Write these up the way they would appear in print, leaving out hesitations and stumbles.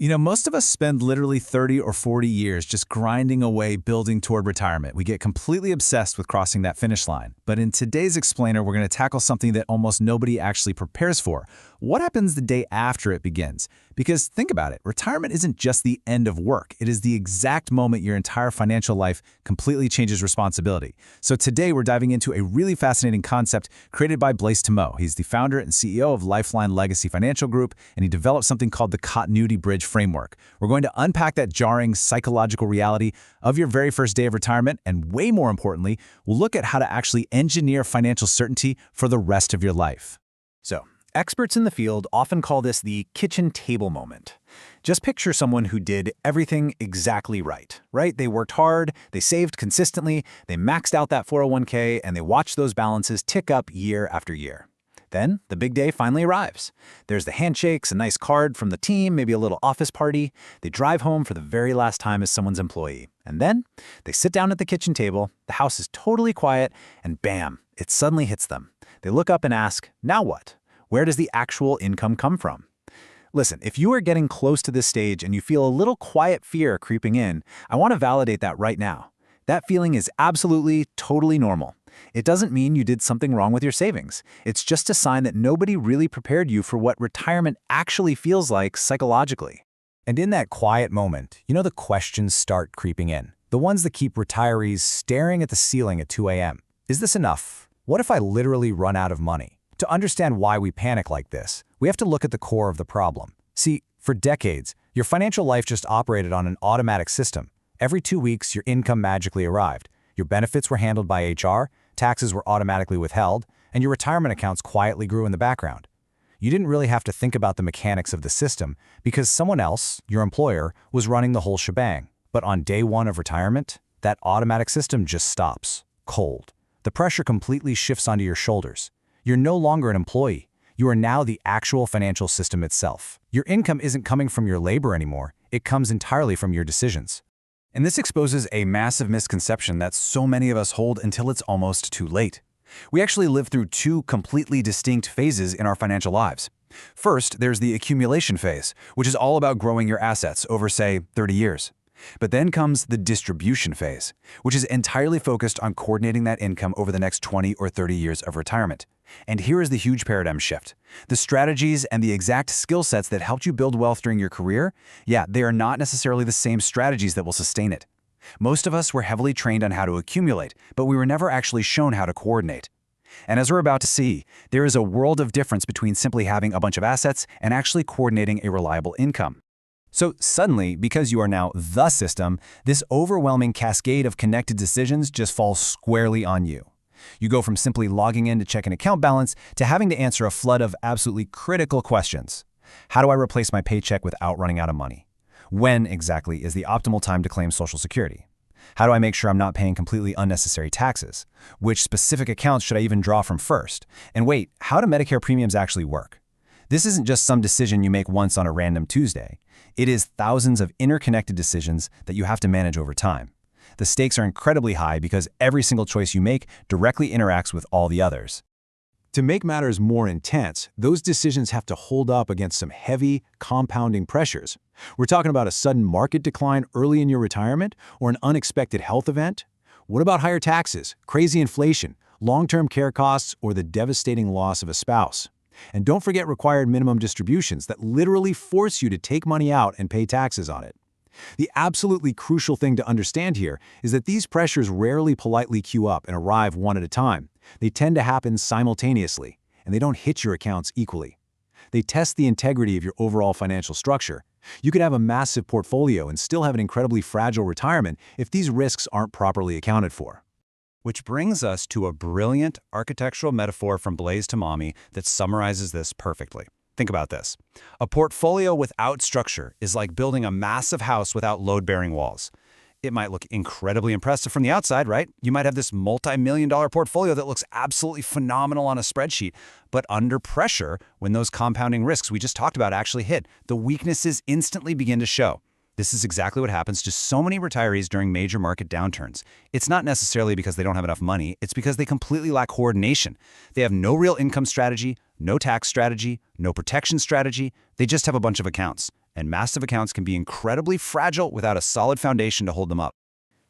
Most of us spend literally 30 or 40 years just grinding away building toward retirement. We get completely obsessed with crossing that finish line. But in today's Explainer, we're going to tackle something that almost nobody actually prepares for. What happens the day after it begins? Because think about it, retirement isn't just the end of work. It is the exact moment your entire financial life completely changes responsibility. So today we're diving into a really fascinating concept created by Blaise Timo. He's the founder and CEO of Lifeline Legacy Financial Group, and he developed something called the Continuity Bridge framework. We're going to unpack that jarring psychological reality of your very first day of retirement, and way more importantly, we'll look at how to actually engineer financial certainty for the rest of your life. So, experts in the field often call this the kitchen table moment. Just picture someone who did everything exactly right? They worked hard, they saved consistently, they maxed out that 401k, and they watched those balances tick up year after year. Then, the big day finally arrives. There's the handshakes, a nice card from the team, maybe a little office party. They drive home for the very last time as someone's employee. And then, they sit down at the kitchen table, the house is totally quiet, and bam, it suddenly hits them. They look up and ask, now what? Where does the actual income come from? Listen, if you are getting close to this stage and you feel a little quiet fear creeping in, I want to validate that right now. That feeling is absolutely, totally normal. It doesn't mean you did something wrong with your savings. It's just a sign that nobody really prepared you for what retirement actually feels like psychologically. And in that quiet moment, the questions start creeping in. The ones that keep retirees staring at the ceiling at 2 a.m. Is this enough? What if I literally run out of money? To understand why we panic like this, we have to look at the core of the problem. See, for decades, your financial life just operated on an automatic system. Every 2 weeks, your income magically arrived. Your benefits were handled by HR, taxes were automatically withheld, and your retirement accounts quietly grew in the background. You didn't really have to think about the mechanics of the system because someone else, your employer, was running the whole shebang. But on day one of retirement, that automatic system just stops, cold. The pressure completely shifts onto your shoulders. You're no longer an employee. You are now the actual financial system itself. Your income isn't coming from your labor anymore. It comes entirely from your decisions. And this exposes a massive misconception that so many of us hold until it's almost too late. We actually live through two completely distinct phases in our financial lives. First, there's the accumulation phase, which is all about growing your assets over, say, 30 years. But then comes the distribution phase, which is entirely focused on coordinating that income over the next 20 or 30 years of retirement. And here is the huge paradigm shift. The strategies and the exact skill sets that helped you build wealth during your career, they are not necessarily the same strategies that will sustain it. Most of us were heavily trained on how to accumulate, but we were never actually shown how to coordinate. And as we're about to see, there is a world of difference between simply having a bunch of assets and actually coordinating a reliable income. So suddenly, because you are now the system, this overwhelming cascade of connected decisions just falls squarely on you. You go from simply logging in to check an account balance to having to answer a flood of absolutely critical questions. How do I replace my paycheck without running out of money? When exactly is the optimal time to claim Social Security? How do I make sure I'm not paying completely unnecessary taxes? Which specific accounts should I even draw from first? And wait, how do Medicare premiums actually work? This isn't just some decision you make once on a random Tuesday. It is thousands of interconnected decisions that you have to manage over time. The stakes are incredibly high because every single choice you make directly interacts with all the others. To make matters more intense, those decisions have to hold up against some heavy, compounding pressures. We're talking about a sudden market decline early in your retirement or an unexpected health event. What about higher taxes, crazy inflation, long-term care costs, or the devastating loss of a spouse? And don't forget required minimum distributions that literally force you to take money out and pay taxes on it. The absolutely crucial thing to understand here is that these pressures rarely politely queue up and arrive one at a time. They tend to happen simultaneously, and they don't hit your accounts equally. They test the integrity of your overall financial structure. You could have a massive portfolio and still have an incredibly fragile retirement if these risks aren't properly accounted for. Which brings us to a brilliant architectural metaphor from Blaise Timo that summarizes this perfectly. Think about this. A portfolio without structure is like building a massive house without load-bearing walls. It might look incredibly impressive from the outside, right? You might have this multi-million-dollar portfolio that looks absolutely phenomenal on a spreadsheet, but under pressure, when those compounding risks we just talked about actually hit, the weaknesses instantly begin to show. This is exactly what happens to so many retirees during major market downturns. It's not necessarily because they don't have enough money, it's because they completely lack coordination. They have no real income strategy, no tax strategy, no protection strategy, they just have a bunch of accounts. and massive accounts can be incredibly fragile without a solid foundation to hold them up.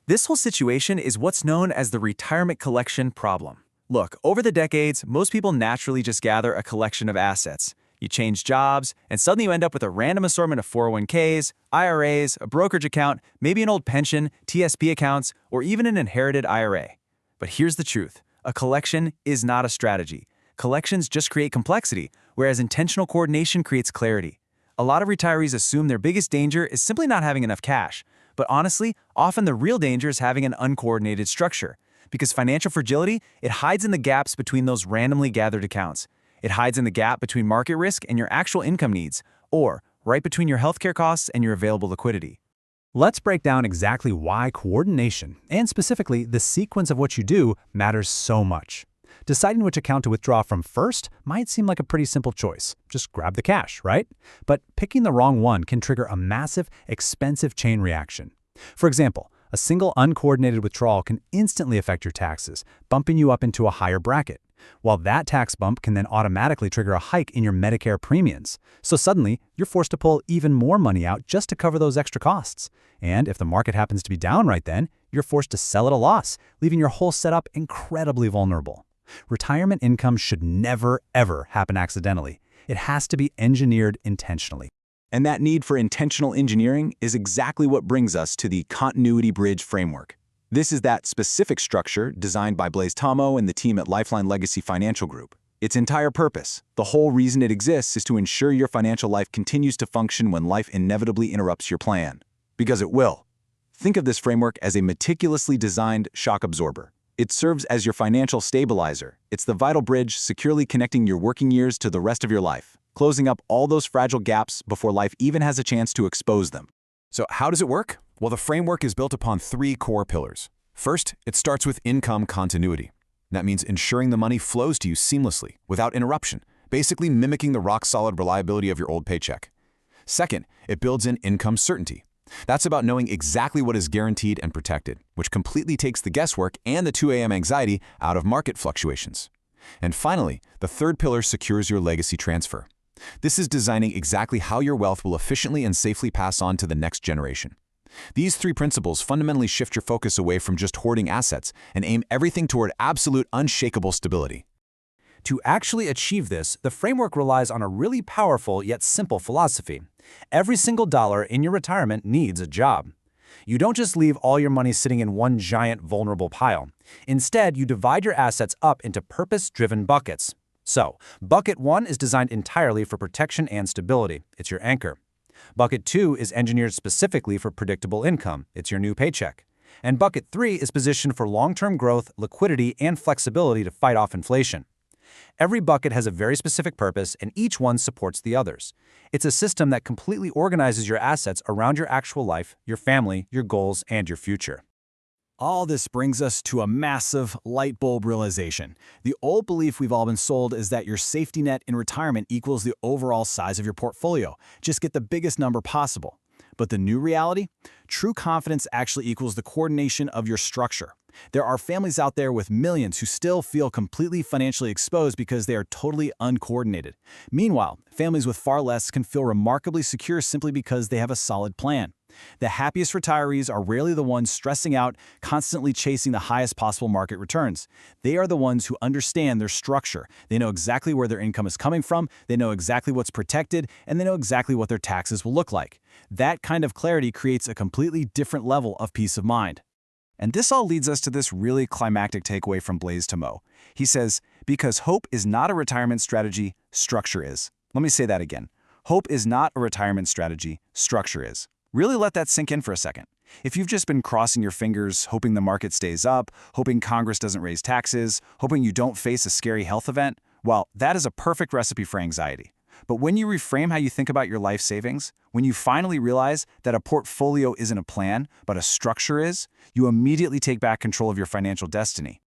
This whole situation is what's known as the retirement collection problem. Look, over the decades, most people naturally just gather a collection of assets. You change jobs, and suddenly you end up with a random assortment of 401ks, IRAs, a brokerage account, maybe an old pension, TSP accounts, or even an inherited IRA. But here's the truth. A collection is not a strategy. Collections just create complexity, whereas intentional coordination creates clarity. A lot of retirees assume their biggest danger is simply not having enough cash. But honestly, often the real danger is having an uncoordinated structure. Because financial fragility, it hides in the gaps between those randomly gathered accounts. It hides in the gap between market risk and your actual income needs, or right between your healthcare costs and your available liquidity. Let's break down exactly why coordination, and specifically the sequence of what you do, matters so much. Deciding which account to withdraw from first might seem like a pretty simple choice. Just grab the cash, right? But picking the wrong one can trigger a massive, expensive chain reaction. For example, a single uncoordinated withdrawal can instantly affect your taxes, bumping you up into a higher bracket. While that tax bump can then automatically trigger a hike in your Medicare premiums. So suddenly, you're forced to pull even more money out just to cover those extra costs. And if the market happens to be down right then, you're forced to sell at a loss, leaving your whole setup incredibly vulnerable. Retirement income should never, ever happen accidentally. It has to be engineered intentionally. And that need for intentional engineering is exactly what brings us to the Continuity Bridge framework. This is that specific structure designed by Blaise Tomo and the team at Lifeline Legacy Financial Group. Its entire purpose, the whole reason it exists, is to ensure your financial life continues to function when life inevitably interrupts your plan. Because it will. Think of this framework as a meticulously designed shock absorber. It serves as your financial stabilizer. It's the vital bridge securely connecting your working years to the rest of your life, closing up all those fragile gaps before life even has a chance to expose them. So how does it work? Well, the framework is built upon 3 core pillars. First, it starts with income continuity. That means ensuring the money flows to you seamlessly, without interruption, basically mimicking the rock-solid reliability of your old paycheck. Second, it builds in income certainty. That's about knowing exactly what is guaranteed and protected, which completely takes the guesswork and the 2 a.m. anxiety out of market fluctuations. And finally, the third pillar secures your legacy transfer. This is designing exactly how your wealth will efficiently and safely pass on to the next generation. These 3 principles fundamentally shift your focus away from just hoarding assets and aim everything toward absolute, unshakable stability. To actually achieve this, the framework relies on a really powerful yet simple philosophy. Every single dollar in your retirement needs a job. You don't just leave all your money sitting in one giant vulnerable pile. Instead, you divide your assets up into purpose-driven buckets. So, Bucket 1 is designed entirely for protection and stability. It's your anchor. Bucket 2 is engineered specifically for predictable income. It's your new paycheck. And Bucket 3 is positioned for long-term growth, liquidity, and flexibility to fight off inflation. Every bucket has a very specific purpose, and each one supports the others. It's a system that completely organizes your assets around your actual life, your family, your goals, and your future. All this brings us to a massive light bulb realization. The old belief we've all been sold is that your safety net in retirement equals the overall size of your portfolio. Just get the biggest number possible. But the new reality? True confidence actually equals the coordination of your structure. There are families out there with millions who still feel completely financially exposed because they are totally uncoordinated. Meanwhile, families with far less can feel remarkably secure simply because they have a solid plan. The happiest retirees are rarely the ones stressing out, constantly chasing the highest possible market returns. They are the ones who understand their structure. They know exactly where their income is coming from, they know exactly what's protected, and they know exactly what their taxes will look like. That kind of clarity creates a completely different level of peace of mind. And this all leads us to this really climactic takeaway from Blaise Tomo. He says, because hope is not a retirement strategy, structure is. Let me say that again. Hope is not a retirement strategy, structure is. Really let that sink in for a second. If you've just been crossing your fingers, hoping the market stays up, hoping Congress doesn't raise taxes, hoping you don't face a scary health event, well, that is a perfect recipe for anxiety. But when you reframe how you think about your life savings, when you finally realize that a portfolio isn't a plan, but a structure is, you immediately take back control of your financial destiny.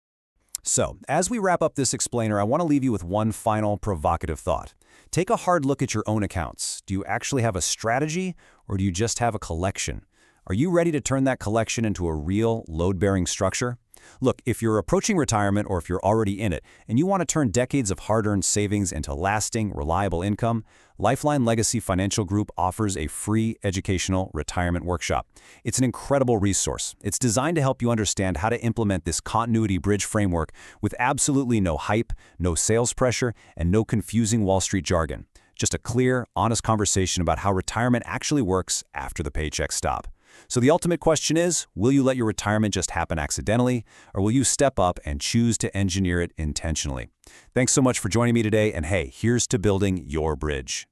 So, as we wrap up this explainer, I want to leave you with one final provocative thought. Take a hard look at your own accounts. Do you actually have a strategy, or do you just have a collection? Are you ready to turn that collection into a real, load-bearing structure? Look, if you're approaching retirement or if you're already in it, and you want to turn decades of hard-earned savings into lasting, reliable income, Lifeline Legacy Financial Group offers a free educational retirement workshop. It's an incredible resource. It's designed to help you understand how to implement this continuity bridge framework with absolutely no hype, no sales pressure, and no confusing Wall Street jargon. Just a clear, honest conversation about how retirement actually works after the paychecks stop. So the ultimate question is, will you let your retirement just happen accidentally, or will you step up and choose to engineer it intentionally? Thanks so much for joining me today, and hey, here's to building your bridge.